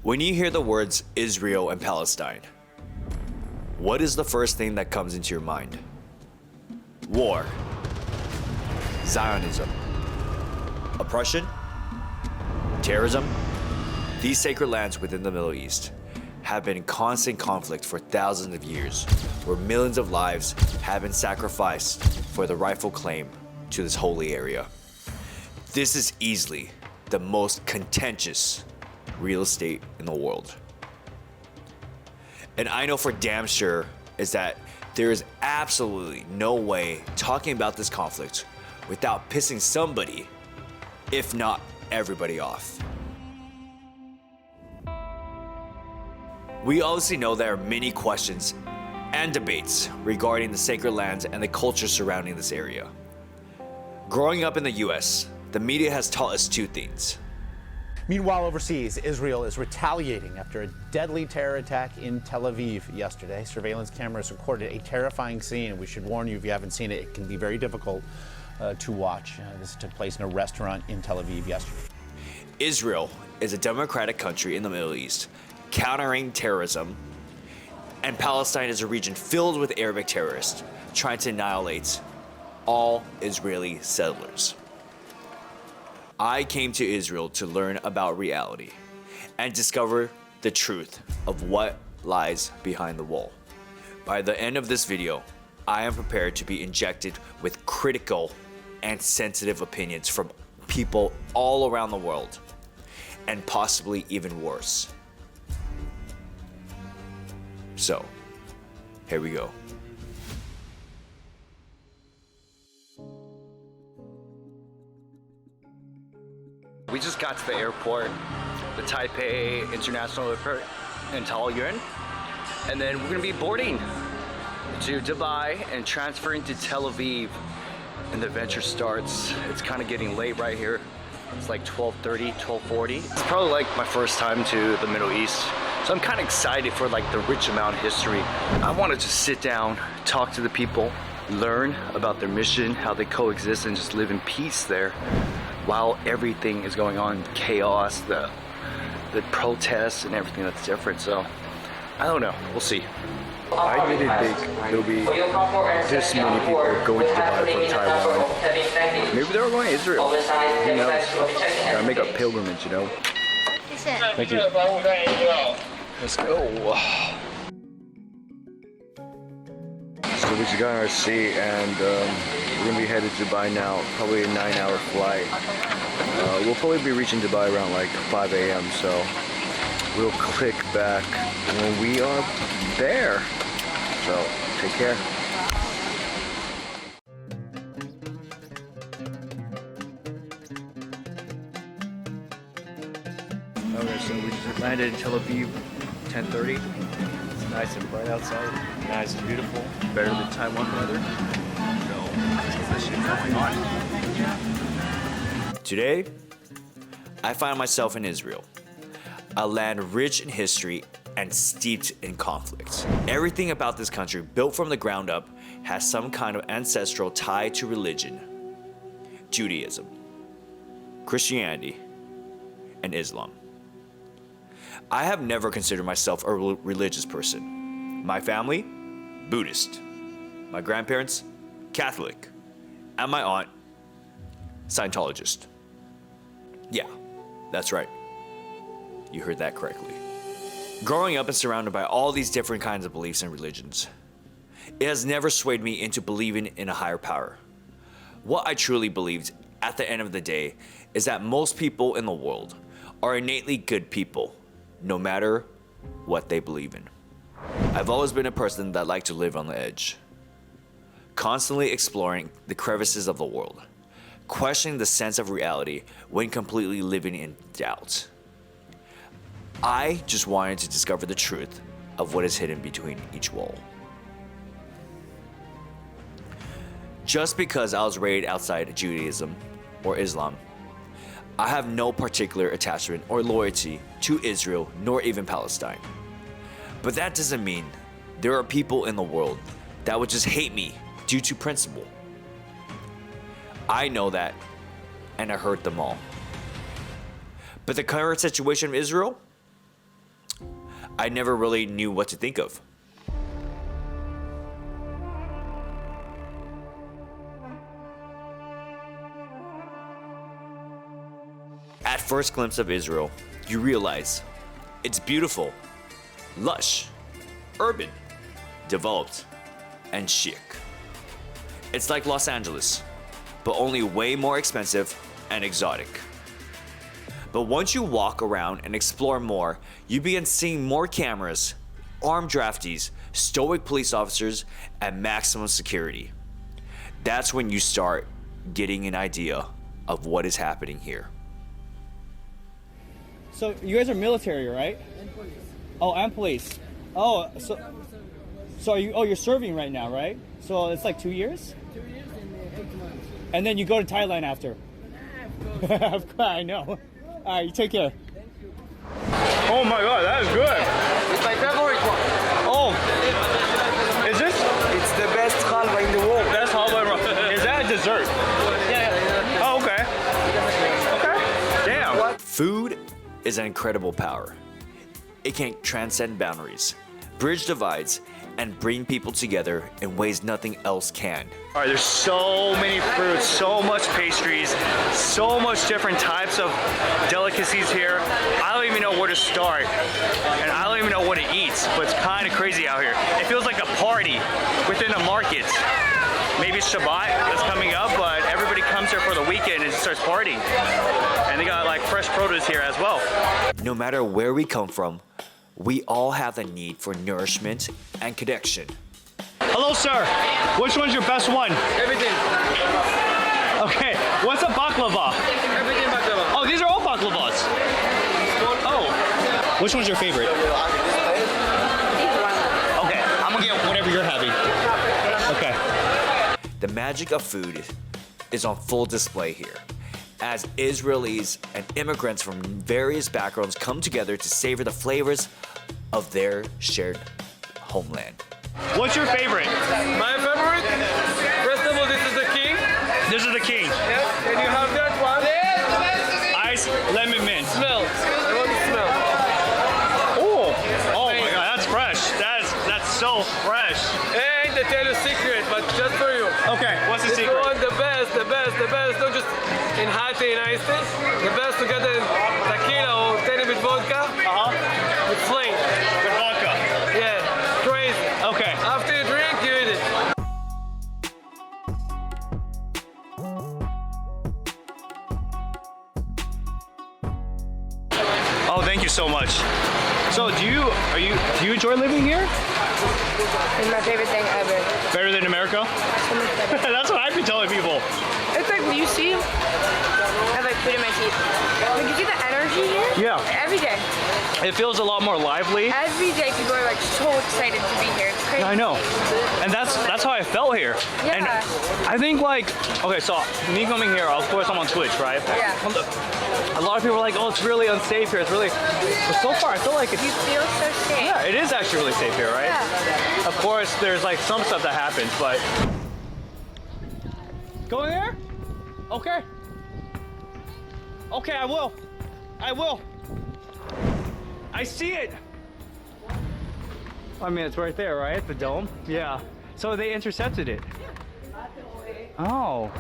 When you hear the words Israel and Palestine, what is the first thing that comes into your mind? War, Zionism, oppression, terrorism. These sacred lands within the Middle East have been in constant conflict for thousands of years, where millions of lives have been sacrificed for the rightful claim to this holy area. This is easily the most contentious real estate in the world. And I know for damn sure is that there is absolutely no way talking about this conflict without pissing somebody, if not everybody, off. We obviously know there are many questions and debates regarding the sacred lands and the culture surrounding this area. Growing up in the US, the media has taught us two things. Meanwhile, overseas, Israel is retaliating after a deadly terror attack in Tel Aviv yesterday. Surveillance cameras recorded a terrifying scene, and we should warn you if you haven't seen it, it can be very difficult to watch. This took place in a restaurant in Tel Aviv yesterday. Israel is a democratic country in the Middle East, countering terrorism, and Palestine is a region filled with Arabic terrorists trying to annihilate all Israeli settlers. I came to Israel to learn about reality and discover the truth of what lies behind the wall. By the end of this video, I am prepared to be injected with critical and sensitive opinions from people all around the world, and possibly even worse. So, here we go. We just got to the airport, the Taipei International Airport in Taoyuan, and then we're gonna be boarding to Dubai and transferring to Tel Aviv, and the adventure starts. It's kind of getting late right here. It's like 12:30, 12:40. It's probably like my first time to the Middle East, so I'm kind of excited for like the rich amount of history. I want to just sit down, talk to the people, learn about their mission, how they coexist and just live in peace there while everything is going on, chaos, the protests and everything that's different. So I don't know, we'll see. I didn't think there'll be this many people going to Dubai from Taiwan. Maybe they were going to Israel. Who knows? Gotta make a pilgrimage, you know? Thank you. Let's go. So we just got on our seat and we're gonna be headed to Dubai now. Probably a 9-hour flight. We'll probably be reaching Dubai around like 5 a.m. So we'll click back when we are there. So take care. Okay, so we just landed in Tel Aviv, 10:30. It's nice and bright outside. Nice and beautiful. Better than Taiwan weather. So let's get this shit going on. Today, I find myself in Israel, a land rich in history and steeped in conflict. Everything about this country, built from the ground up, has some kind of ancestral tie to religion: Judaism, Christianity, and Islam. I have never considered myself a religious person. My family, Buddhist. My grandparents, Catholic. And my aunt, Scientologist. Yeah, that's right. You heard that correctly. Growing up and surrounded by all these different kinds of beliefs and religions, it has never swayed me into believing in a higher power. What I truly believed at the end of the day is that most people in the world are innately good people, no matter what they believe in. I've always been a person that liked to live on the edge, constantly exploring the crevices of the world, questioning the sense of reality when completely living in doubt. I just wanted to discover the truth of what is hidden between each wall. Just because I was raised outside Judaism or Islam, I have no particular attachment or loyalty to Israel nor even Palestine. But that doesn't mean there are people in the world that would just hate me due to principle. I know that, and I hurt them all. But the current situation of Israel, I never really knew what to think of. At first glimpse of Israel, you realize it's beautiful, lush, urban, developed, and chic. It's like Los Angeles, but only way more expensive and exotic. But once you walk around and explore more, you begin seeing more cameras, armed draftees, stoic police officers, and maximum security. That's when you start getting an idea of what is happening here. So you guys are military, right? And police. Oh, and police. Oh, so are you? Oh, you're serving right now, right? So it's like 2 years. 2 years and 8 months. And then you go to Thailand after. Of course, I know. All right, you take care. Oh my God, that is good. It's my favorite one. Oh, is this? It's the best halwa in the world. That's halwa. Is that a dessert? Yeah. Oh, okay. Okay. Damn. What? Food is an incredible power. It can transcend boundaries, bridge divides, and bring people together in ways nothing else can. All right, there's so many fruits, so much pastries, so much different types of delicacies here. I don't even know where to start, and I don't even know what to eat, but it's kind of crazy out here. It feels like a party within a market. Maybe it's Shabbat that's coming up, but everybody comes here for the weekend and starts partying. And they got like fresh produce here as well. No matter where we come from, we all have the need for nourishment and connection. Hello, sir. Which one's your best one? Everything. Okay, what's a baklava? Everything baklava. Oh, these are all baklavas. Oh, which one's your favorite? Okay, I'm gonna get whatever you're having. Okay. The magic of food is on full display here, as Israelis and immigrants from various backgrounds come together to savor the flavors of their shared homeland. What's your favorite? My favorite? First of all, this is the king. This is the king. Yes. And you have that one. Ice lemon mint. Smell. I want to smell. Oh my God, that's fresh. That's so fresh. And I tell you a secret, but just for you. Okay, what's the If you secret? want the best, don't just in hot tea and iced tea. The best to get the tequila or tell with vodka. With flame. With vodka. Yeah, crazy. Okay. After you drink, you eat it. Oh, thank you so much. So, do you enjoy living here? It's my favorite thing ever. Better than America? So much better. That's what I've been telling people. It's like, you see, I have like food in my teeth. Like, you see the energy here? Yeah. Every day. It feels a lot more lively. Every day people are like so excited to be here. It's crazy. I know. And that's how I felt here. Yeah. And I think like, okay, so me coming here, of course I'm on Twitch, right? Yeah. A lot of people are like, oh, it's really unsafe here. It's really, but so far I feel like it's, You feel so safe. yeah, it is actually really safe here, right? Yeah. Of course, there's like some stuff that happens, but. Go in there? Okay. Okay, I will. I will. I see it. I mean, it's right there, right? The dome? Yeah. So they intercepted it. Oh.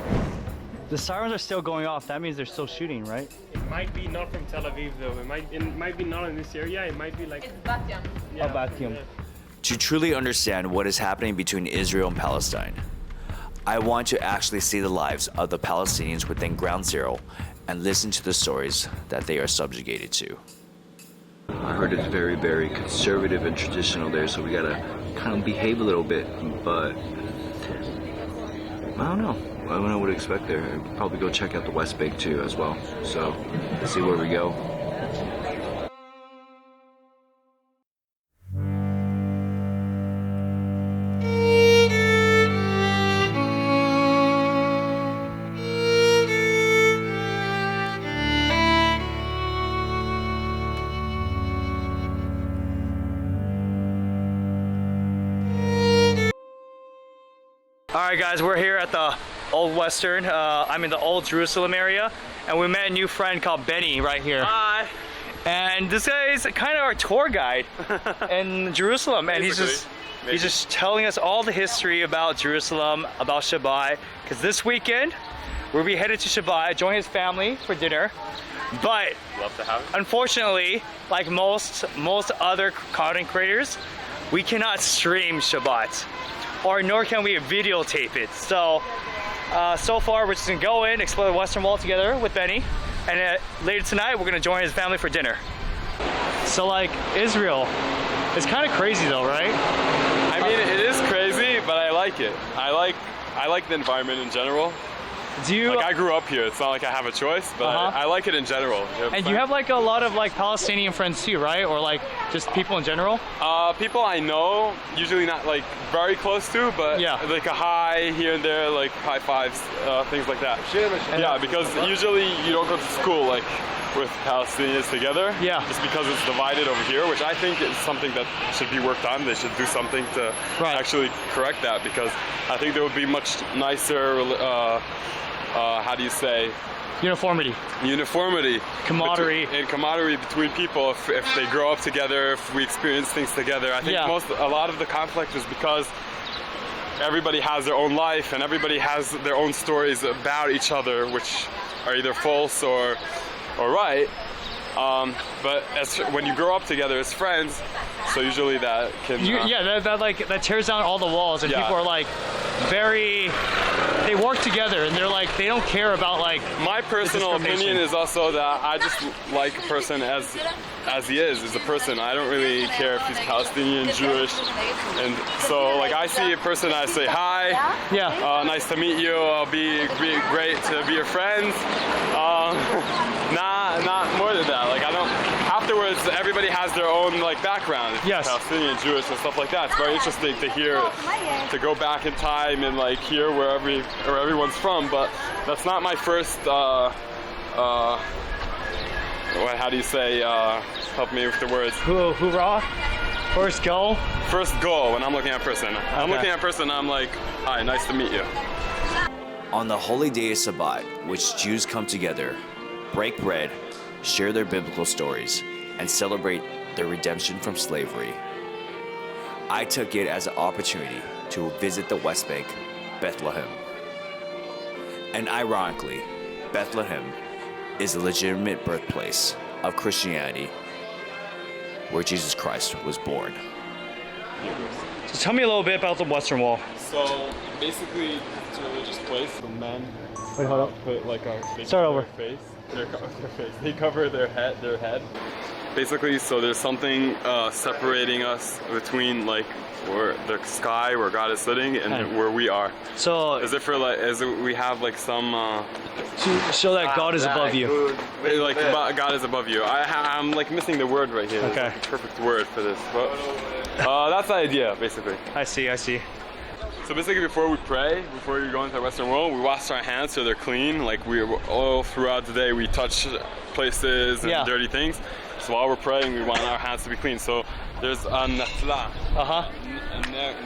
The sirens are still going off. That means they're still shooting, right? It might be not from Tel Aviv though. It might be not in this area. It might be like. It's Batyam. Yeah, Batyam. yeah. To truly understand what is happening between Israel and Palestine, I want to actually see the lives of the Palestinians within Ground Zero and listen to the stories that they are subjugated to. I heard it's very, very conservative and traditional there, so we gotta kind of behave a little bit, but I don't know. I don't know what to expect there. I'd probably go check out the West Bank too as well. So let's see where we go. All right, guys, we're here at the Old Western. I'm in the Old Jerusalem area, and we met a new friend called Benny right here. Hi. And this guy is kind of our tour guide in Jerusalem, and he's just telling us all the history about Jerusalem, about Shabbat. Because this weekend we'll be headed to Shabbat, join his family for dinner. But Love to have it. unfortunately, like most other content creators, we cannot stream Shabbat, or nor can we videotape it. So so far we're just gonna go in, explore the Western Wall together with Benny, and later tonight we're gonna join his family for dinner. So like Israel, it's kind of crazy though, right? I mean, it is crazy, but I like it. I like the environment in general. Do you? Like, I grew up here. It's not like I have a choice, but I like it in general. And you have like a lot of like Palestinian friends too, right? Or like just people in general? People I know, usually not like very close to, but yeah, like a hi here and there, like high fives, things like that. Yeah, because usually you don't go to school like with Palestinians together. Yeah. Just because it's divided over here, which I think is something that should be worked on. They should do something to actually correct that, because I think there would be much nicer. How do you say? Uniformity. Camaraderie. And camaraderie between people if they grow up together, if we experience things together. I think a lot of the conflict is because everybody has their own life and everybody has their own stories about each other, which are either false or right. But when you grow up together as friends, so usually that can that tears down all the walls, and people are like they work together, and they're like they don't care about like. My personal opinion is also that I just like a person as he is a person. I don't really care if he's Palestinian, Jewish, and so like I see a person, I say hi, nice to meet you, I'll be great to be your friend. Not more than that. Like I don't. Afterwards, everybody has their own like background. Yes. Palestinian, Jewish, and stuff like that. It's very interesting to hear, to go back in time and like hear where everyone's from. But that's not my first. How do you say? Help me with the words. Hoorah! First goal. First goal when I'm looking at a person. I'm looking at a person. I'm like, hi, nice to meet you. On the holy day of Shabbat, which Jews come together, break bread, share their biblical stories, and celebrate their redemption from slavery, I took it as an opportunity to visit the West Bank, Bethlehem. And ironically, Bethlehem is the legitimate birthplace of Christianity, where Jesus Christ was born. So tell me a little bit about the Western Wall. So basically, it's a religious place. The men Wait, hold up. put like Start over. Their face. They cover their head. Basically, so there's something separating us between like the sky where God is sitting and where we are. So as if we have like some to show that God is above you. Like God is above you. I'm like missing the word right here. Okay. There's, like, a perfect word for this. But that's the idea, basically. I see. So basically, before we pray, before we go into the Western Wall, we wash our hands so they're clean. Like we all throughout the day, we touch places and dirty things. So while we're praying, we want our hands to be clean. So there's a natla,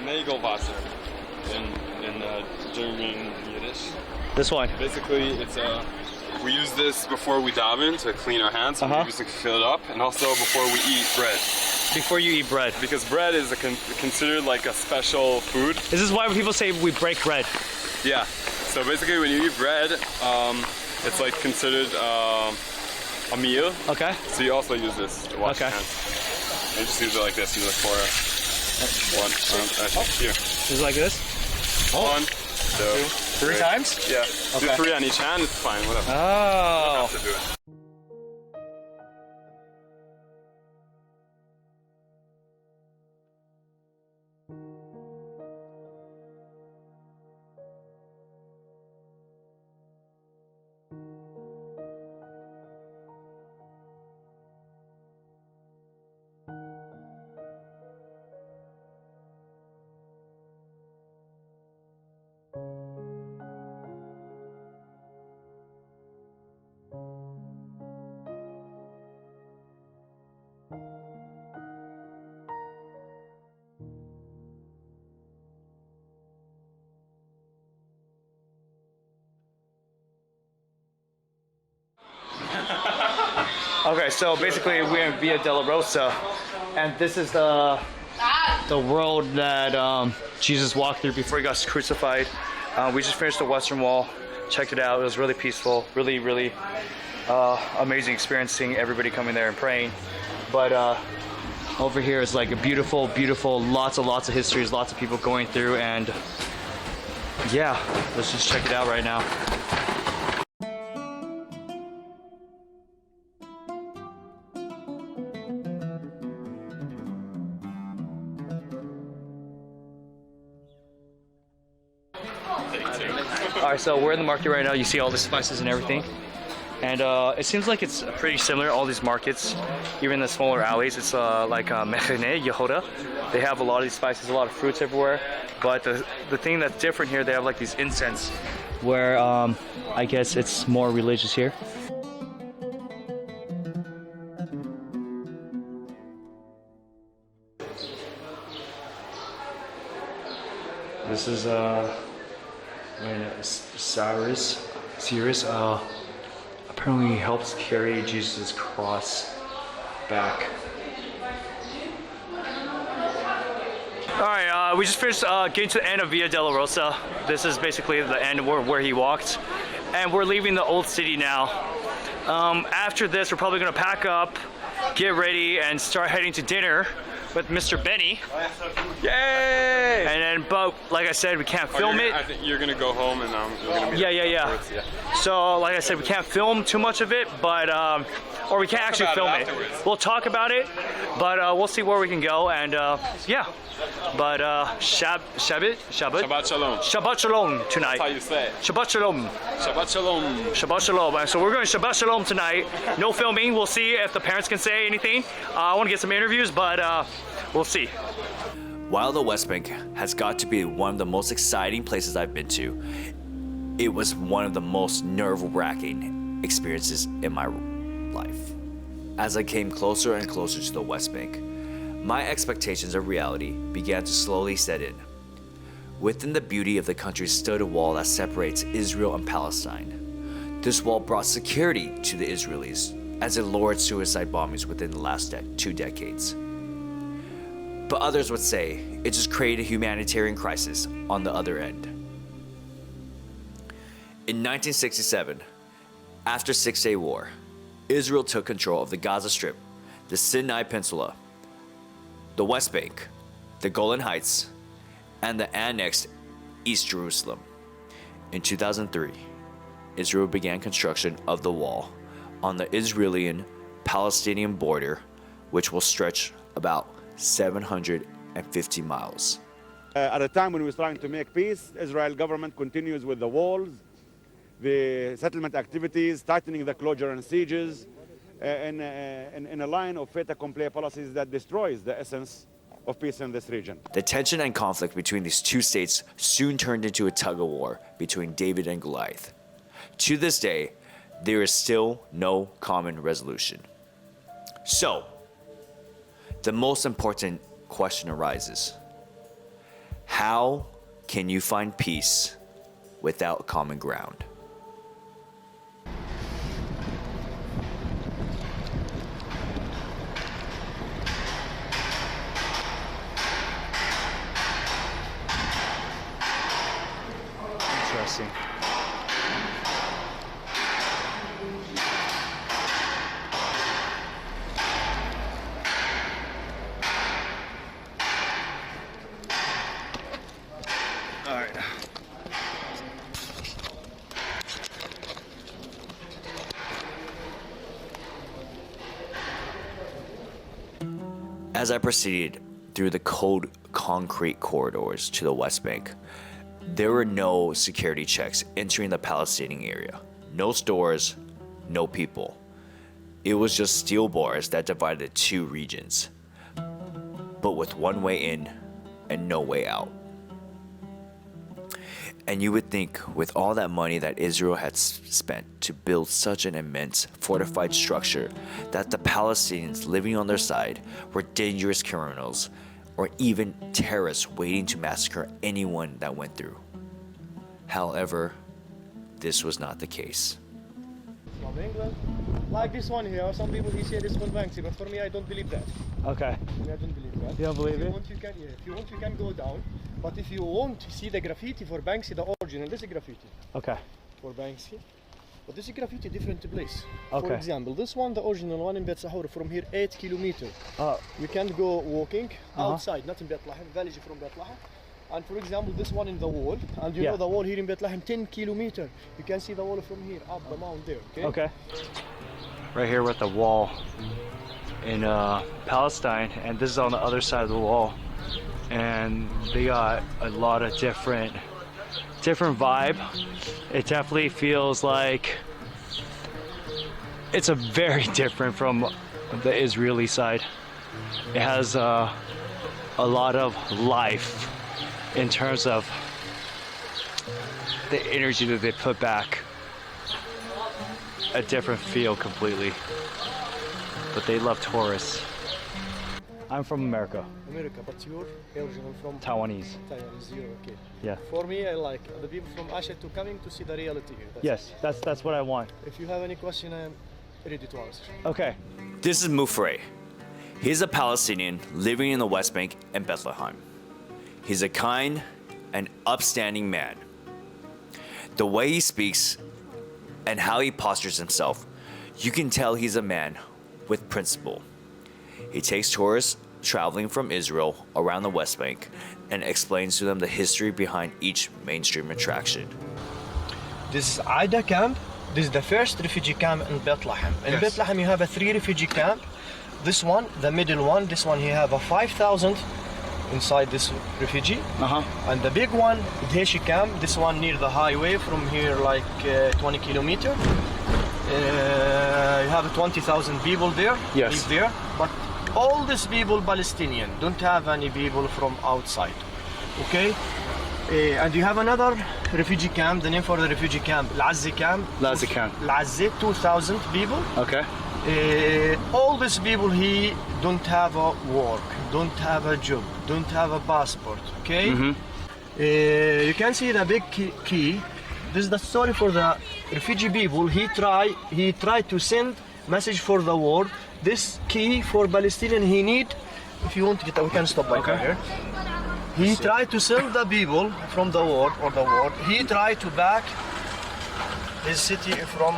Nagelwasser in German Yiddish. This one. Basically, it's we use this before we daven to clean our hands. We use it to fill it up, and also before we eat bread. Before you eat bread. Because bread is considered like a special food. This is why people say we break bread. Yeah. So basically, when you eat bread, it's like considered a meal. Okay. So you also use this to wash your hands. And just use it like this. You look for one. Here. Just like this? 1, 2, 3 times? Yeah. Okay. Do 3 on each hand. It's fine. Whatever. Oh. You don't have to do it. Okay, so basically we're in Via Dolorosa, and this is the road that Jesus walked through before he got crucified. We just finished the Western Wall, checked it out. It was really peaceful, really amazing experience seeing everybody coming there and praying. But over here is like a beautiful, lots of histories, lots of people going through, and yeah, let's just check it out right now. Alright, so we're in the market right now. You see all the spices and everything. And it seems like it's pretty similar, all these markets, even the smaller alleys. It's like Mechene, Yehuda. They have a lot of these spices, a lot of fruits everywhere. But the thing that's different here, they have like these incense where I guess it's more religious here. This is Cyrus apparently helps carry Jesus' cross back. Alright, we just finished getting to the end of Via Dolorosa. This is basically the end where he walked. And we're leaving the old city now. After this, we're probably going to pack up, get ready, and start heading to dinner with Mr. Benny. Yay! And then, but like I said, we can't film it. I think you're gonna go home and you're gonna be yeah. So, like I said, we can't film too much of it, but or we can't actually film it. We'll talk about it, but we'll see where we can go, and yeah. But Shabbat Shalom. Shabbat Shalom tonight. That's how you say it. Shabbat Shalom. Shabbat Shalom. Shabbat Shalom. So we're going Shabbat Shalom tonight. No filming. We'll see if the parents can say anything. I want to get some interviews, but we'll see. While the West Bank has got to be one of the most exciting places I've been to, it was one of the most nerve-wracking experiences in my life. As I came closer and closer to the West Bank, my expectations of reality began to slowly set in. Within the beauty of the country stood a wall that separates Israel and Palestine. This wall brought security to the Israelis as it lowered suicide bombings within the last 2 decades. But others would say it just created a humanitarian crisis on the other end. In 1967, after Six-Day War, Israel took control of the Gaza Strip, the Sinai Peninsula, the West Bank, the Golan Heights, and the annexed East Jerusalem. In 2003, Israel began construction of the wall on the Israeli-Palestinian border, which will stretch about 750 miles. At a time when we're trying to make peace, Israel government continues with the walls, the settlement activities, tightening the closure and sieges, in a line of fait accompli policies that destroys the essence of peace in this region. The tension and conflict between these two states soon turned into a tug-of-war between David and Goliath. To this day, there is still no common resolution. So, the most important question arises. How can you find peace without common ground? Interesting. All right. As I proceeded through the cold concrete corridors to the West Bank, there were no security checks entering the Palestinian area. No stores, no people. It was just steel bars that divided the two regions, but with one way in and no way out. And you would think with all that money that Israel had spent to build such an immense fortified structure that the Palestinians living on their side were dangerous criminals or even terrorists waiting to massacre anyone that went through. However, this was not the case. From England. Like this one here, some people he say this one Banksy, but for me I don't believe that. Okay. I don't believe that. You don't believe if you it? Want, you can, yeah. If you want, you can go down. But if you want to see the graffiti for Banksy, the original, this is graffiti. Okay. For Banksy. But this is graffiti different place. Okay. For example, this one, the original one in Bet Sahur, from here 8 kilometers. You can go walking outside, not in Bethlehem, village from Bethlehem. And for example, this one in the wall, and you know the wall here in Bethlehem, 10 kilometers. You can see the wall from here, up the mountain there, okay? Okay. Right here we're at the wall in Palestine, and this is on the other side of the wall. And they got a lot of different vibe. It definitely feels like it's a very different from the Israeli side. It has a lot of life in terms of the energy that they put back. A different feel completely. But they love tourists. I'm from America. America, but you're original from Taiwanese. Taiwanese, you're okay. Yeah. For me, I like the people from Asia to coming to see the reality here. Yes, that's what I want. If you have any question, I am ready to answer. Okay. This is Mufreh. He's a Palestinian living in the West Bank and Bethlehem. He's a kind and upstanding man. The way he speaks and how he postures himself, you can tell he's a man with principle. He takes tourists traveling from Israel around the West Bank and explains to them the history behind each mainstream attraction. This is Aida camp. This is the first refugee camp in Bethlehem. In Bethlehem, you have a 3 refugee camp. This one, the middle one, this one, you have a 5,000 inside this refugee. And the big one, Deshi camp, this one near the highway from here like 20 kilometers. You have 20,000 people there, live there. But all these people Palestinian, don't have any people from outside, okay? And you have another refugee camp, the name for the refugee camp, Al-Azzi camp. Al-Azzi camp. Al-Azzi, 2,000 people. Okay. All these people here don't have a work, don't have a job, don't have a passport, okay? You can see the big key. This is the story for the refugee people. He tried to send message for the world. This key for Palestinian he need. If you want to get, we can stop by here. He tried to send the people from the world He tried to back his city from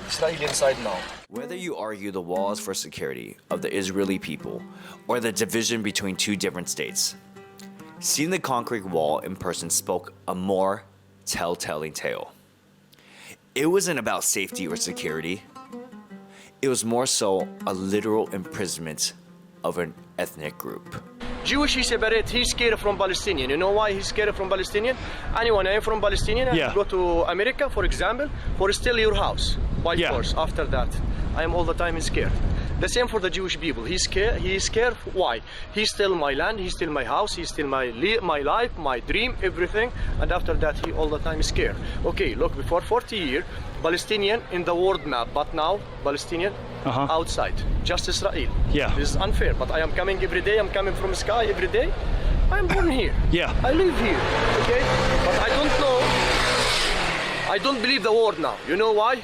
Israeli inside now. Whether you argue the walls for security of the Israeli people or the division between two different states, seeing the concrete wall in person spoke a more telltale tale. It wasn't about safety or security. It was more so a literal imprisonment of an ethnic group. Jewish he separate, he's scared from Palestinian. You know why he's scared from Palestinian? Anyone I'm from Palestinian, I go to America, for example, for steal your house by force. After that, I am all the time scared. The same for the Jewish people. He's scared. He's scared. Why? He steal my land. He steal my house. He steal my life, my dream, everything. And after that, he all the time is scared. Okay, look, before 40 years, Palestinian in the world map, but now Palestinian outside, just Israel. Yeah. This is unfair. But I am coming every day. I'm coming from sky every day. I'm born here. Yeah. I live here. Okay. But I don't know. I don't believe the word now. You know why?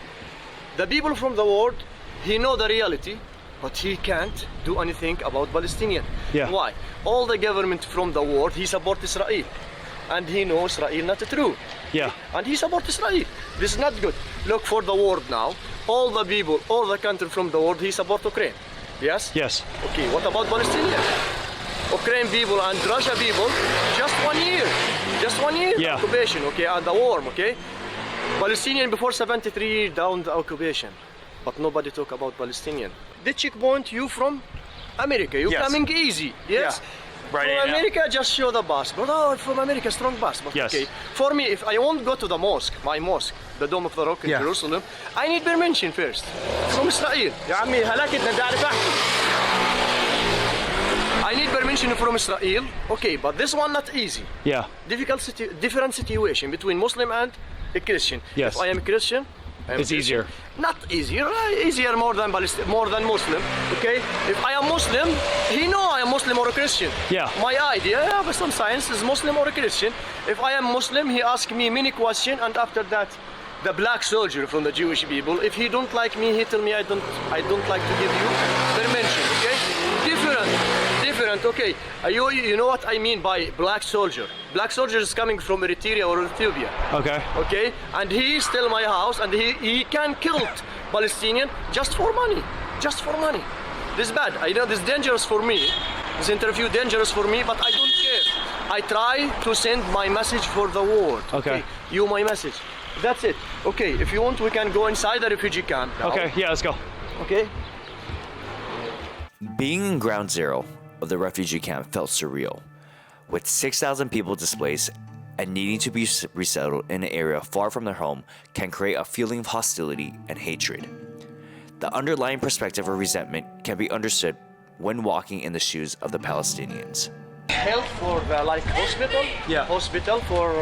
The people from the world, he know the reality. But he can't do anything about Palestinian. Yeah. Why? All the government from the world, he support Israel. And he knows Israel not true. Yeah. And he support Israel. This is not good. Look for the world now. All the people, all the country from the world, he support Ukraine. Yes? Yes. Okay, what about Palestinian? Ukraine people and Russia people, just 1 year. Just 1 year occupation, okay, and the war, okay? Palestinian before 73 years down the occupation. But nobody talk about Palestinian. The checkpoint, you from America, you coming easy, yes? Right. From America, just show the passport. Oh, from America, strong passport. Yes. Okay. For me, if I won't go to the mosque, my mosque, the Dome of the Rock in Jerusalem, I need permission first from Israel. I need permission from Israel. Okay, but this one not easy. Yeah. Different situation between Muslim and a Christian. Yes. If I am Christian, it's easier. Not easier, easier more than Muslim. Okay, if I am Muslim, he know I am Muslim or a Christian. Yeah. My idea, I have some science, is Muslim or a Christian. If I am Muslim, he ask me many questions, and after that, the black soldier from the Jewish people. If he don't like me, he tell me I don't like to give you permission. Okay, different. Okay, you know what I mean by black soldier? Black soldier is coming from Eritrea or Ethiopia. Okay. Okay, and he still my house, and he can kill Palestinian just for money. This is bad. I know this is dangerous for me. This interview dangerous for me, but I don't care. I try to send my message for the world. Okay. You my message. That's it. Okay, if you want, we can go inside the refugee camp now. Okay, yeah, let's go. Okay. Being in ground zero of the refugee camp felt surreal. With 6,000 people displaced and needing to be resettled in an area far from their home can create a feeling of hostility and hatred. The underlying perspective of resentment can be understood when walking in the shoes of the Palestinians. Help for the hospital. Yeah. Hospital for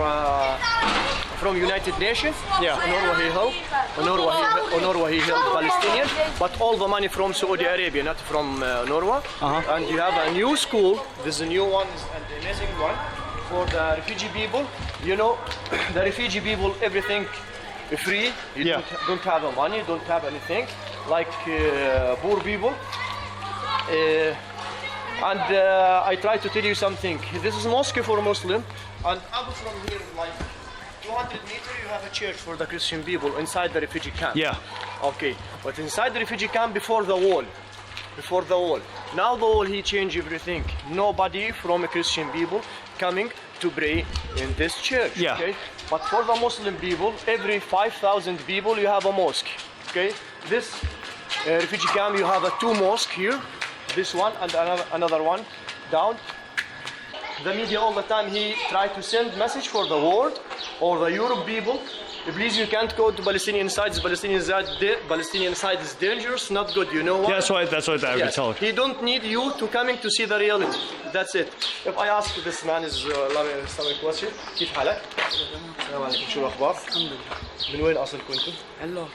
from United Nations. Yeah. UNRWA he helped. UNRWA he helped Palestinians, but all the money from Saudi Arabia, not from UNRWA. And you have a new school. This is a new one, an amazing one for the refugee people. You know, the refugee people, everything free. You don't have money, don't have anything, like poor people. And I try to tell you something. This is a mosque for Muslim, and up from here, like 200 meters, you have a church for the Christian people inside the refugee camp. Yeah. Okay, but inside the refugee camp, before the wall. Now the wall, he changed everything. Nobody from a Christian people coming to pray in this church. Yeah. Okay, but for the Muslim people, every 5,000 people, you have a mosque. Okay, this refugee camp, you have a 2 mosques here. This one and another one down. The media all the time, he tried to send message for the world or the Europe people. Please, you can't go to Palestinian side. Palestinian side is dangerous, not good. You know what? Yeah, that's what I've been told. He don't need you to coming to see the reality. That's it. If I ask this man is some question, كيف حالك؟ السلام عليكم، شو الأخبار؟ الحمد لله. من وين أصلكم أنتم؟ علار.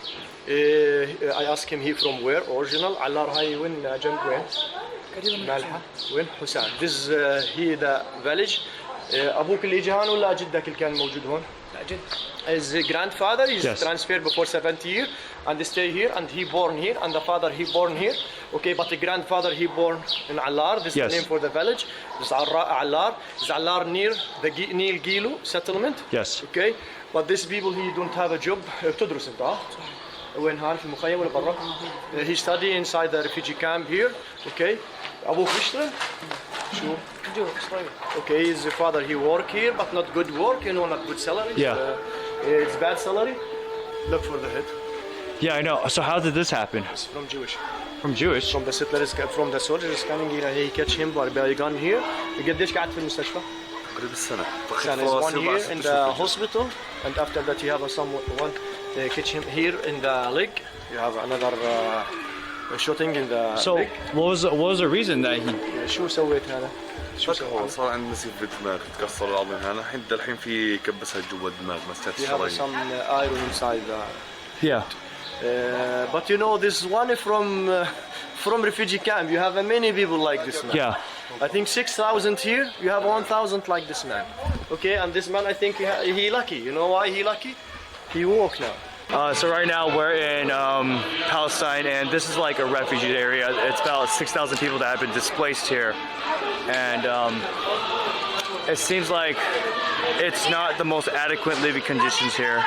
I ask him he from where original. علار هاي وين جنب وين؟ قريبا مالحة. وين؟ حسان. This he the village. أبوك اللي إجا هون ولا جدك اللي كان موجود هون؟ لا جد. His grandfather is transferred before 70 years and stay here, and he born here, and the father he born here. Okay, but the grandfather he born in Allar. This is the name for the village. This is Allar. This is Allar near the Nil Gilu settlement. Yes. Okay, but these people he don't have a job. بتدرس أنت؟ وين هان في المخيم ولا برا؟ He study inside the refugee camp here. Okay. أبوك بيشتغل؟ شو؟ Okay, his father he work here, but not good work. You know, not good salary. Yeah. It's bad salary. Look for the head. Yeah, I know. So how did this happen? It's from Jewish. From Jewish? From the settlers, from the soldiers coming here. He catch him by a gun here. قديش قعدت في المستشفى؟ قريب السنة. Is 1 year in the hospital, and after that you have someone catch him here in the leg. You have another shooting in the leg. What was the reason that he? شو سويت هذا؟ صار عندي نزيف بالدماغ، تكسر العظم هنا، الحين في كبسها جوا الدماغ، مسكت الشرايين. You have some iron inside the. Yeah. But you know, this one from refugee camp. You have many people like this man. Yeah. I think 6,000 here. You have 1,000 like this man. Okay, and this man, I think he lucky. You know why he lucky? He walk now. So right now we're in Palestine, and this is like a refugee area. It's about 6,000 people that have been displaced here, and it seems like it's not the most adequate living conditions here.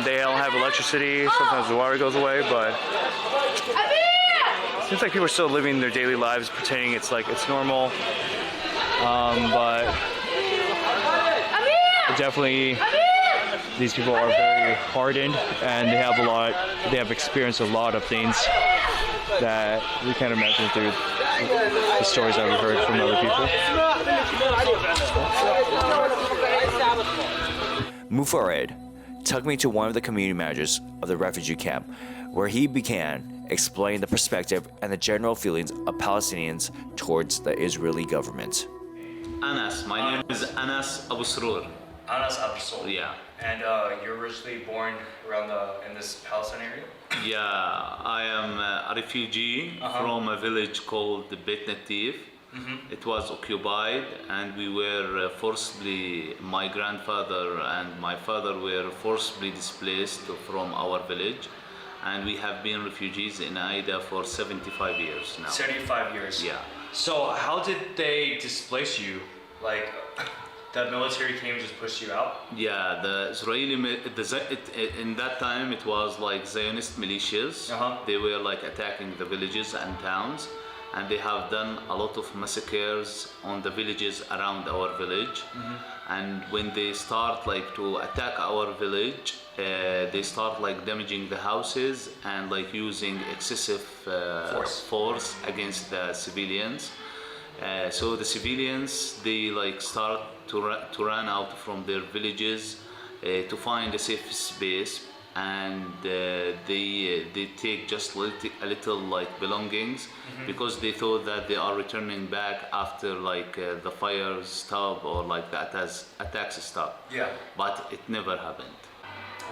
They don't have electricity. Sometimes the water goes away, but it seems like people are still living their daily lives, pretending it's normal. But definitely. These people are very hardened, and they have experienced a lot of things that we can't imagine through the stories that we've heard from other people. Mufared took me to one of the community managers of the refugee camp, where he began explaining the perspective and the general feelings of Palestinians towards the Israeli government. Anas, my name is Anas Abu Surur. Anas Abu Surur. Yeah. And you're originally born in this Palestine area? Yeah, I am a refugee from a village called Beit Natif. It was occupied, and we were forcibly, my grandfather and my father were forcibly displaced from our village, and we have been refugees in Aida for 75 years now. 75 years. Yeah. So how did they displace you? Like, the military came and just pushed you out? Yeah, the Israeli, in that time it was like Zionist militias. They were like attacking the villages and towns, and they have done a lot of massacres on the villages around our village. And when they start like to attack our village, they start like damaging the houses and like using excessive force against the civilians. So the civilians, they like start to run out from their villages to find a safe space, and they take just a little like belongings, because they thought that they are returning back after like the fires stop or like the attacks stop. Yeah. But it never happened.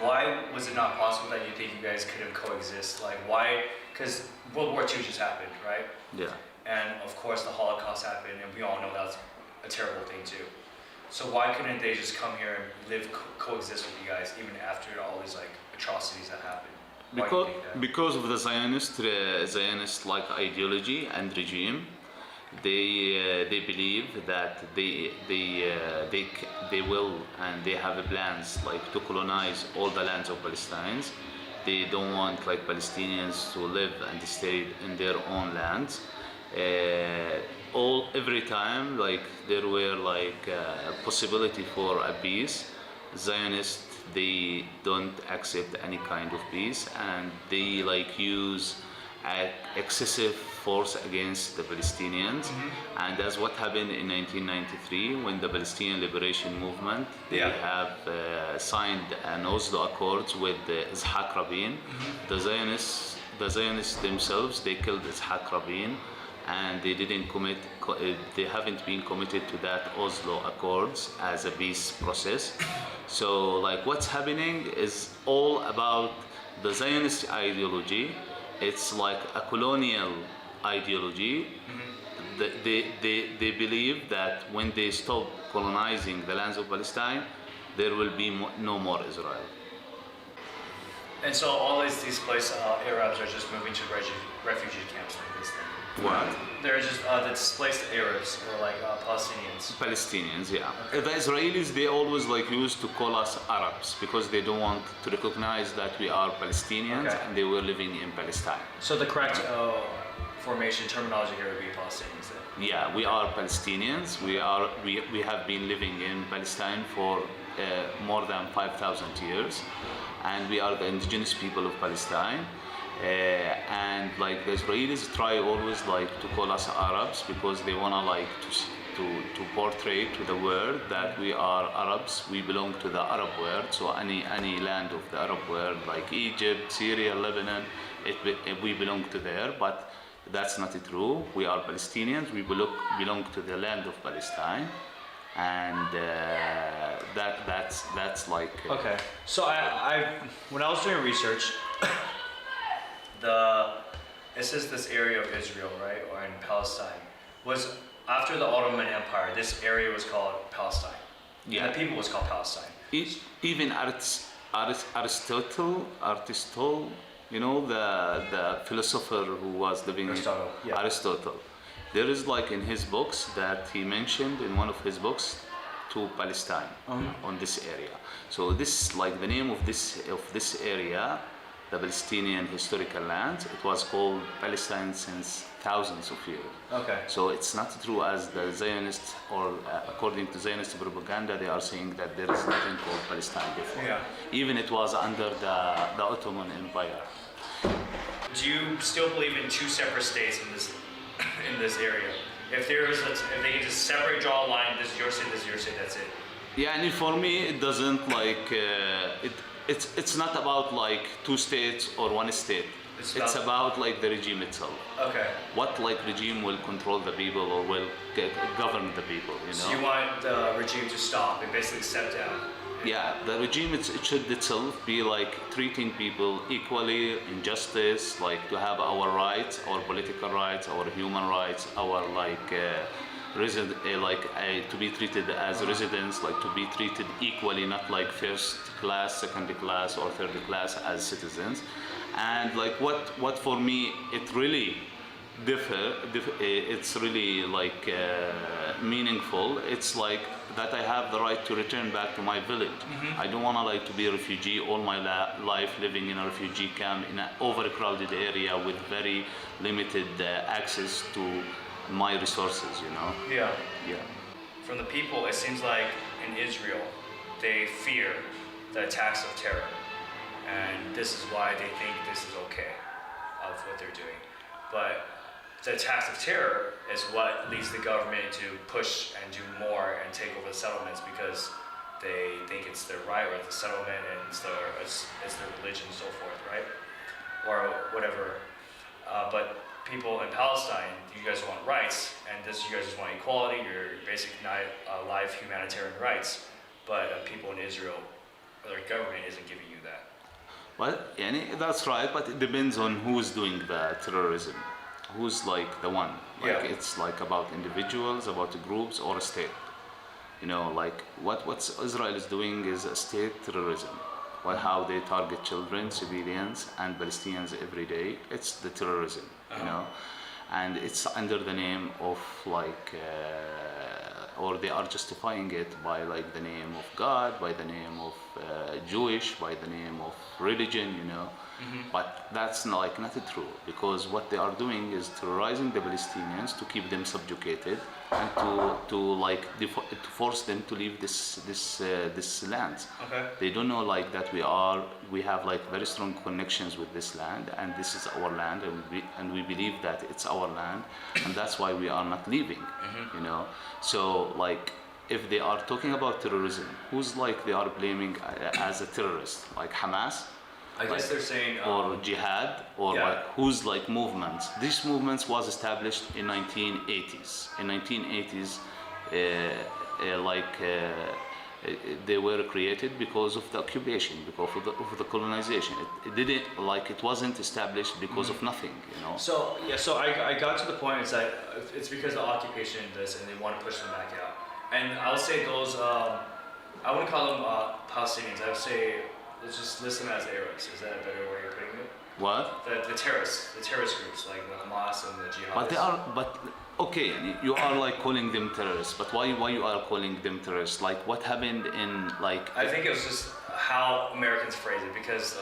Why was it not possible that you think you guys couldn't coexist? Like, why? Because World War II just happened, right? Yeah. And of course the Holocaust happened, and we all know that's a terrible thing too. So why couldn't they just come here and live, coexist with you guys even after all these like atrocities that happened? Why do you think that? Because of the Zionist like ideology and regime, they believe that they will, and they have plans like to colonize all the lands of Palestine. They don't want like Palestinians to live and stay in their own lands. Every time like there were like a possibility for a peace, Zionists, they don't accept any kind of peace, and they like use excessive force against the Palestinians. And that's what happened in 1993 when the Palestinian Liberation Movement, they have signed an Oslo Accords with Ishaq Rabin. The Zionists themselves, they killed Ishaq Rabin, and they haven't been committed to that Oslo Accords as a peace process. So like what's happening is all about the Zionist ideology. It's like a colonial ideology. They believe that when they stop colonizing the lands of Palestine, there will be no more Israel. And so all these displaced Arabs are just moving to refugee camps like this thing? What? They're just the displaced Arabs, or like Palestinians. Palestinians, yeah. Okay. The Israelis, they always like used to call us Arabs because they don't want to recognize that we are Palestinians and they were living in Palestine. So the correct formation terminology here would be Palestinians then? Yeah, we are Palestinians. We have been living in Palestine for more than 5,000 years, and we are the indigenous people of Palestine. And like the Israelis try always like to call us Arabs because they wanna like to portray to the world that we are Arabs. We belong to the Arab world. So any land of the Arab world like Egypt, Syria, Lebanon, we belong to there. But that's not true. We are Palestinians. We belong to the land of Palestine, and that's like. Okay. So when I was doing research. It says this area of Israel, right, or in Palestine, was after the Ottoman Empire. This area was called Palestine. Yeah. And the people was called Palestine. Even Aristotle, you know, the philosopher who was living Aristotle. There is like in his books that he mentioned in one of his books to Palestine on this area. So this like the name of this area. The Palestinian historical lands, it was called Palestine since thousands of years. Okay. So it's not true as the Zionists, or according to Zionist propaganda, they are saying that there is nothing called Palestine before. Yeah. Even it was under the Ottoman Empire. Do you still believe in two separate states in this area? If they can just draw a line, this is your state, this is your state, that's it. Yeah, and for me, it doesn't like It's not about like two states or one state. It's about like the regime itself. Okay. What like regime will control the people or will govern the people? You know. So you want the regime to stop and basically step down. Yeah, the regime it should itself be like treating people equally in justice, like to have our rights, our political rights, our human rights, our to be treated as residents, like to be treated equally, not like first class, second class, or third class as citizens. And like what for me it really it's really like meaningful. It's like that I have the right to return back to my village. I don't want to like to be a refugee all my life, living in a refugee camp in an overcrowded area with very limited access to my resources, you know? Yeah. Yeah. From the people, it seems like in Israel, they fear the attacks of terror. And this is why they think this is okay of what they're doing. But the attacks of terror is what leads the government to push and do more and take over the settlements because they think it's their right or the settlement and it's their religion and so forth, right? Or whatever. But people in Palestine, you guys want rights, and you guys just want equality, your basic life humanitarian rights, but people in Israel, their government isn't giving you that. Well, that's right, but it depends on who's doing the terrorism. Who's like the one? Like it's like about individuals, about groups, or a state. You know, like what Israel is doing is a state terrorism. How they target children, civilians, and Palestinians every day. It's the terrorism, you know, and it's under the name of like, or they are justifying it by like the name of God, by the name of Jewish, by the name of religion, you know. But that's not true, because what they are doing is terrorizing the Palestinians to keep them subjugated and to force them to leave this land. They don't know like that we have like very strong connections with this land, and this is our land, and we believe that it's our land, and that's why we are not leaving. You know, so like if they are talking about terrorism, who's like they are blaming as a terrorist, like Hamas? I guess they're saying or jihad, or like who's like movements. These movements was established in 1980s. In 1980s, they were created because of the occupation, because of the colonization. It wasn't established because of nothing, you know. So I got to the point. It's that it's because of occupation and this, and they want to push them back out. And I'll say those. I wouldn't call them Palestinians. I would say. Let's just list them as Arabs. Is that a better way of putting it? What? The terrorist groups like the Hamas and the jihadists. But okay, you are like calling them terrorists. But why you are calling them terrorists? Like what happened in like? I think it was just how Americans phrase it, because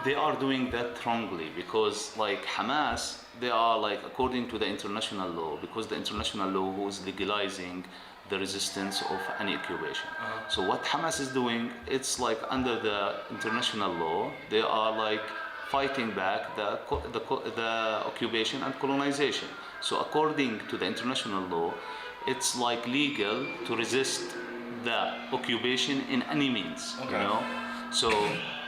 they are doing that wrongly, because like Hamas, they are like according to the international law, because the international law who is legalizing the resistance of any occupation. So what Hamas is doing, it's like under the international law, they are like fighting back the occupation and colonization. So according to the international law, it's like legal to resist the occupation in any means, you know? So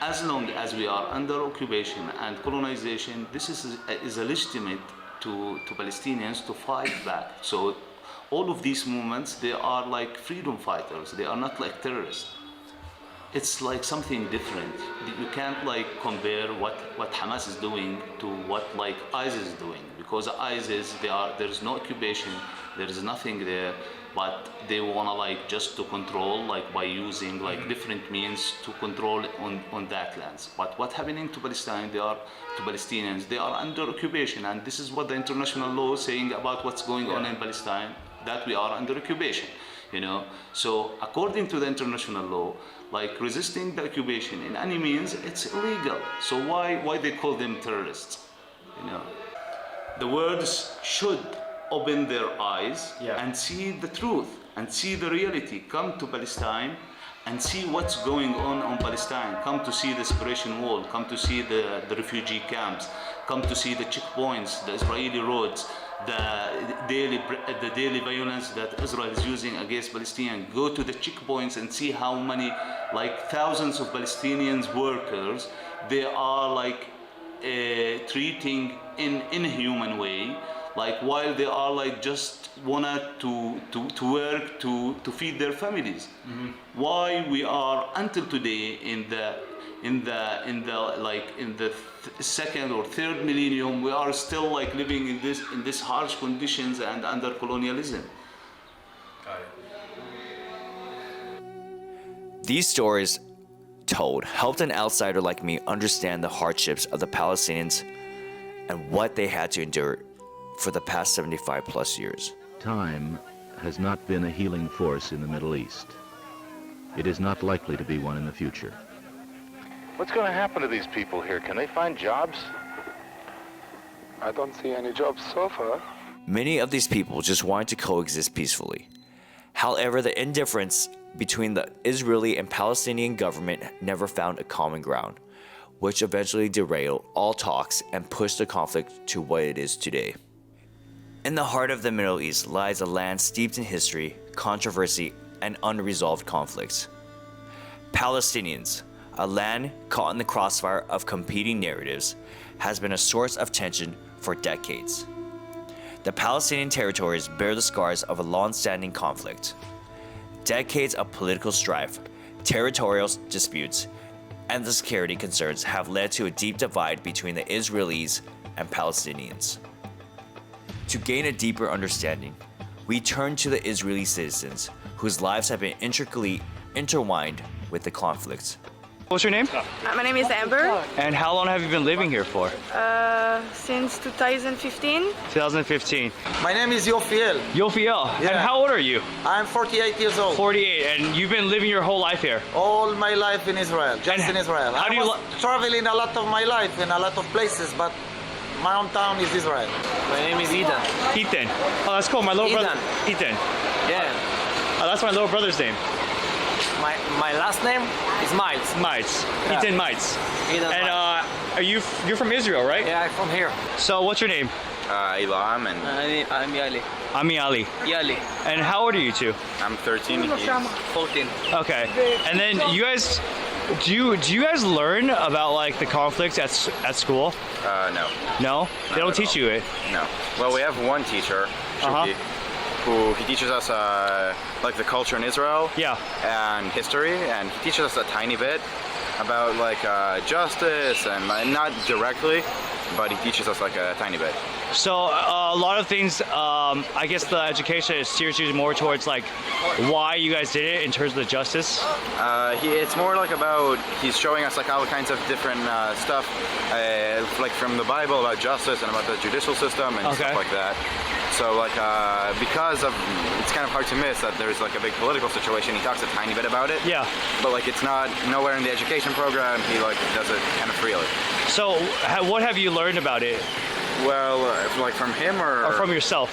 as long as we are under occupation and colonization, this is a legitimate to Palestinians to fight back. So all of these movements, they are like freedom fighters. They are not like terrorists. It's like something different. You can't like compare what Hamas is doing to what like ISIS is doing, because ISIS, there's no occupation, there is nothing there, but they wanna like just to control, like by using like different means to control on that lands. But what happening to Palestine, to Palestinians, they are under occupation, and this is what the international law is saying about what's going on in Palestine, that we are under occupation, you know. So according to the international law, like resisting the occupation in any means, it's illegal. So why they call them terrorists, you know? The words should open their eyes and see the truth and see the reality. Come to Palestine and see what's going on Palestine. Come to see the separation wall. Come to see the refugee camps. Come to see the checkpoints, the Israeli roads, the daily violence that Israel is using against Palestinians. Go to the checkpoints and see how many, like thousands of Palestinian workers, they are like treating in a human way like while they are like just wanted to work to feed their families. Why we are until today in the second or third millennium, we are still like living in this harsh conditions and under colonialism. These stories told helped an outsider like me understand the hardships of the Palestinians and what they had to endure for the past 75 plus years. Time has not been a healing force in the Middle East. It is not likely to be one in the future. What's going to happen to these people here? Can they find jobs? I don't see any jobs so far. Many of these people just wanted to coexist peacefully. However, the indifference between the Israeli and Palestinian government never found a common ground, which eventually derailed all talks and pushed the conflict to what it is today. In the heart of the Middle East lies a land steeped in history, controversy, and unresolved conflicts. Palestinians, a land caught in the crossfire of competing narratives, has been a source of tension for decades. The Palestinian territories bear the scars of a long-standing conflict. Decades of political strife, territorial disputes, and the security concerns have led to a deep divide between the Israelis and Palestinians. To gain a deeper understanding, we turn to the Israeli citizens whose lives have been intricately intertwined with the conflict. What's your name? My name is Amber. And how long have you been living here for? Since 2015. 2015. My name is Yofiel. Yofiel. Yeah. And how old are you? I'm 48 years old. 48. And you've been living your whole life here? All my life in Israel, just in Israel. How do you traveling a lot of my life in a lot of places, but my hometown is Israel. My name is Ethan. Ethan. Oh, that's cool. My little brother. Ethan. Yeah. Oh, that's my little brother's name. My last name is Mites. Mites. Yeah. Ethan Mites. Ethan and Mites. You're from Israel, right? Yeah, I'm from here. So what's your name? Ilam and I'm Yali. Ami Ali. Yali. And how old are you two? I'm 13. He's 14. Okay. And then you guys, do you guys learn about like the conflicts at school? No. No? They don't teach you it? No. Well, we have one teacher, Shuki, who he teaches us like the culture in Israel. Yeah. And history, and he teaches us a tiny bit about like justice and not directly, but he teaches us like a tiny bit. So a lot of things, I guess the education steers you more towards like why you guys did it in terms of the justice? It's more like about, he's showing us like all kinds of different stuff, like from the Bible about justice and about the judicial system and stuff like that. So like because of, it's kind of hard to miss that there's like a big political situation, he talks a tiny bit about it. Yeah. But like it's not nowhere in the education program, he like does it kind of freely. So what have you learned about it? Well, like from him or from yourself?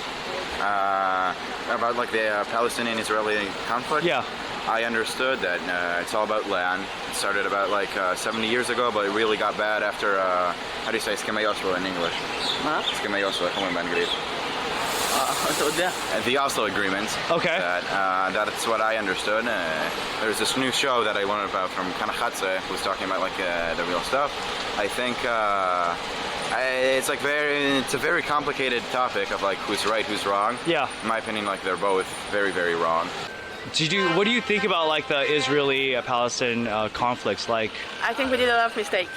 About like the Palestinian-Israeli conflict? Yeah. I understood that it's all about land. It started about like 70 years ago, but it really got bad after, how do you say Skema Yosua in English? Skema Yosua, come on, באנגלית. The Oslo Agreement. Okay. That's what I understood. There's this new show that I learned about from Kanachatze, who's talking about like the real stuff. I think it's like it's a very complicated topic of like who's right, who's wrong. Yeah. In my opinion, like they're both very, very wrong. What do you think about like the Israeli-Palestine conflicts? Like, I think we did a lot of mistakes.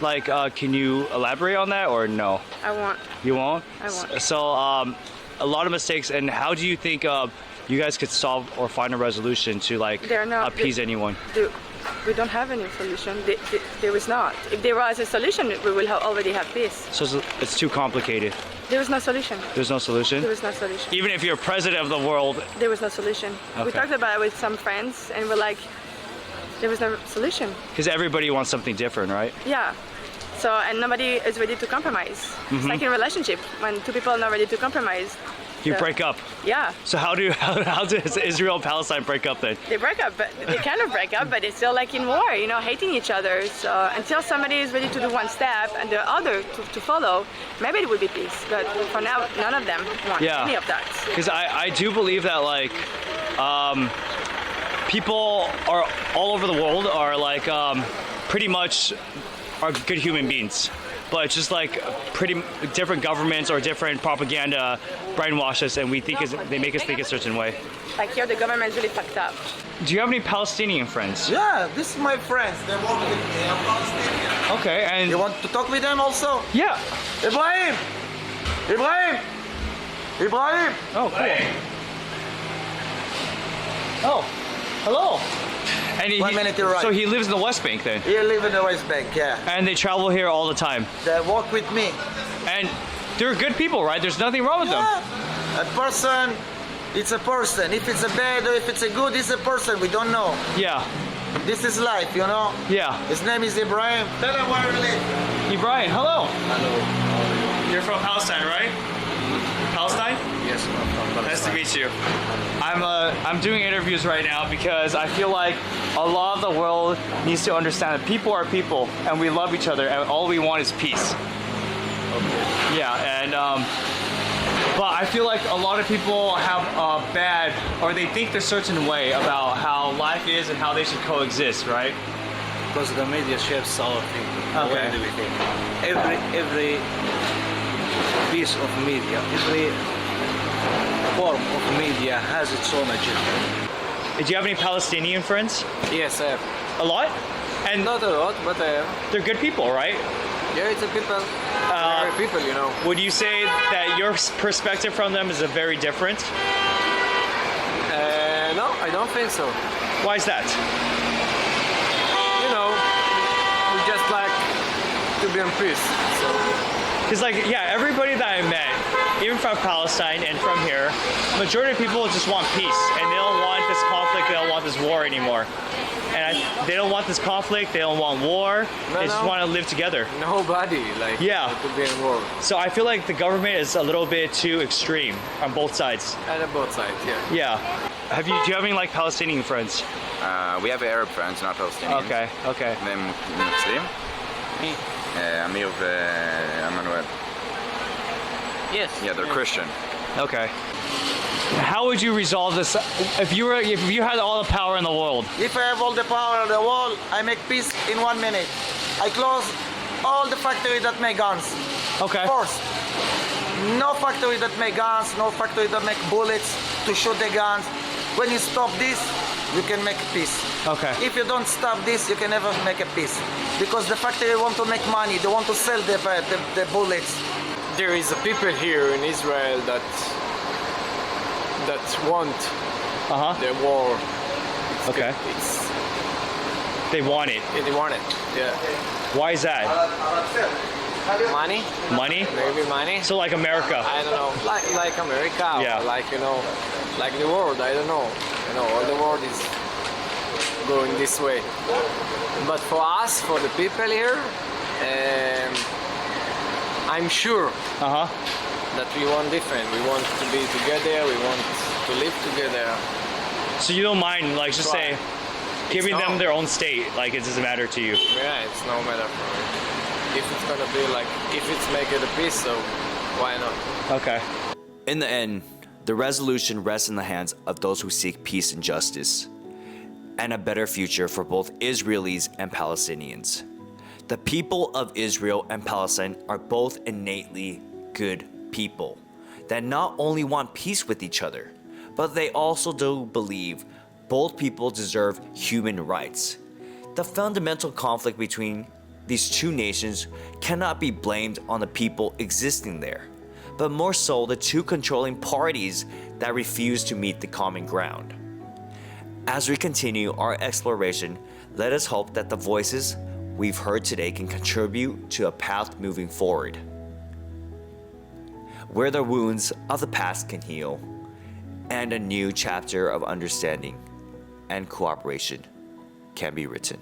Like, can you elaborate on that or no? I won't. You won't? I won't. So, a lot of mistakes. And how do you think you guys could solve or find a resolution to like appease anyone? We don't have any solution. There is not. If there was a solution, we will already have peace. So it's too complicated. There is no solution. There's no solution? There is no solution. Even if you're president of the world? There was no solution. Okay. We talked about it with some friends and we're like, there was no solution. Because everybody wants something different, right? Yeah. So, and nobody is ready to compromise. It's like in a relationship, when two people are not ready to compromise. You break up? Yeah. So how does Israel and Palestine break up then? They break up, but they kind of break up, but it's still like in war, you know, hating each other. So until somebody is ready to do one step and the other to follow, maybe it will be peace. But for now, none of them want any of that. Because I do believe that like people are all over the world are like pretty much are good human beings. but it's just like pretty different governments or different propaganda brainwash us, and they make us think a certain way. Like here, the government is really fucked up. Do you have any Palestinian friends? Yeah, this is my friends. They work with me. I'm Palestinian. Okay, and you want to talk with them also? Yeah. Ibrahim! Ibrahim! Ibrahim! Oh, cool. Oh, hello. And 1 minute, you're right. So he lives in the West Bank then? He lives in the West Bank, yeah. And they travel here all the time? They work with me. And they're good people, right? There's nothing wrong with them. A person, it's a person. If it's a bad or if it's a good, it's a person. We don't know. Yeah. This is life, you know? Yeah. His name is Ibrahim. Tell him where you live. Ibrahim, hello. Hello. You're from Palestine, right? Palestine? Yes, I'm from Palestine. Nice to meet you. I'm doing interviews right now because I feel like a lot of the world needs to understand that people are people and we love each other and all we want is peace. Okay. Yeah, and but I feel like a lot of people have a bad, or they think a certain way about how life is and how they should coexist, right? Because the media shapes our thinking. Okay. The way we think. Every piece of media, every form of media has its own agenda. Do you have any Palestinian friends? Yes, I have. A lot? And not a lot, but I have. They're good people, right? Yeah, it's a people. They're people, you know. Would you say that your perspective from them is a very different? No, I don't think so. Why is that? You know, we just like to be in peace. So. Because like, yeah, everybody that I met, even from Palestine and from here, majority of people just want peace and they don't want this conflict, they don't want this war anymore. And they don't want this conflict, they don't want war, they just want to live together. Nobody, like, to be in war. So I feel like the government is a little bit too extreme on both sides. And on both sides, yeah. Yeah. Do you have any like Palestinian friends? We have Arab friends, not Palestinians. Okay, okay. Them Muslim? Me. Amir Emmanuel. Yes. Yeah, they're Christian. Okay. How would you resolve this if you had all the power in the world? If I have all the power in the world, I make peace in 1 minute. I close all the factories that make guns. Okay. First, no factory that make guns, no factory that make bullets to shoot the guns. When you stop this, you can make peace. Okay. If you don't stop this, you can never make a peace. Because the factory want to make money, they want to sell the bullets. There is a people here in Israel that want the war. Okay. They want it. Yeah, they want it. Yeah. Why is that? Money. Money? Maybe money. So like America. I don't know. Like America. Yeah. Or like like the world. I don't know. All the world is going this way. But for us, for the people here, I'm sure that we want different. We want to be together. We want to live together. So you don't mind, like, just say, giving them their own state, like it doesn't matter to you? Yeah, it's no matter for me. If it's gonna be like, if it's making a peace, so why not? Okay. In the end, the resolution rests in the hands of those who seek peace and justice, and a better future for both Israelis and Palestinians. The people of Israel and Palestine are both innately good people that not only want peace with each other, but they also do believe both people deserve human rights. The fundamental conflict between these two nations cannot be blamed on the people existing there, but more so the two controlling parties that refuse to meet the common ground. As we continue our exploration, let us hope that the voices we've heard today can contribute to a path moving forward, where the wounds of the past can heal, and a new chapter of understanding and cooperation can be written.